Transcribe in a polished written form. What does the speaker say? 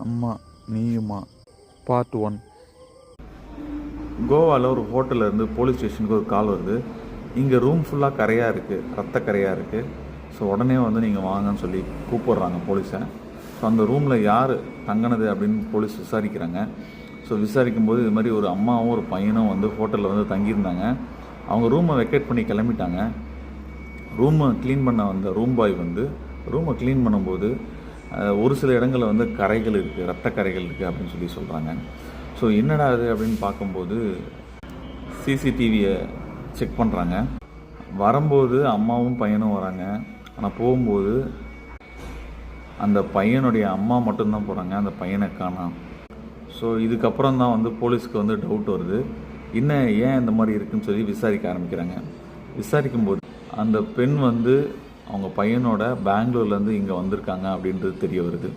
அம்மா நீயுமா பார்ட் 1. கோவாவில் ஒரு ஹோட்டலில் இருந்து போலீஸ் ஸ்டேஷனுக்கு ஒரு கால் வருது. இங்கே ரூம் ஃபுல்லாக கரையாக இருக்குது, ரத்த கரையாக இருக்குது. ஸோ உடனே நீங்கள் வாங்கன்னு சொல்லி கூப்பிட்றாங்க போலீஸை. ஸோ அந்த ரூமில் யார் தங்கினது அப்படின்னு போலீஸ் விசாரிக்கிறாங்க. ஸோ விசாரிக்கும்போது இது மாதிரி ஒரு அம்மாவும் ஒரு பையனும் ஹோட்டலில் தங்கியிருந்தாங்க. அவங்க ரூமை வெக்கேட் பண்ணி கிளம்பிட்டாங்க. ரூமை க்ளீன் பண்ண வந்த ரூம் பாய் ரூமை க்ளீன் பண்ணும்போது ஒரு சில இடங்களில் கரைகள் இருக்குது, ரத்த கரைகள் இருக்குது அப்படின்னு சொல்லி சொல்கிறாங்க. ஸோ என்னடா அது அப்படின்னு பார்க்கும்போது சிசிடிவியை செக் பண்ணுறாங்க. வரும்போது அம்மாவும் பையனும் வராங்க. ஆனால் போகும்போது அந்த பையனுடைய அம்மா மட்டும்தான் போகிறாங்க, அந்த பையனை காணோம். ஸோ இதுக்கப்புறம் தான் போலீஸ்க்கு டவுட் வருது. இன்னும் ஏன் இந்த மாதிரி இருக்குதுன்னு சொல்லி விசாரிக்க ஆரம்பிக்கிறாங்க. விசாரிக்கும்போது அந்த பெண் அவங்க பையனோட பெங்களூர்லேருந்து இங்கே வந்திருக்காங்க அப்படின்றது தெரிய வருது.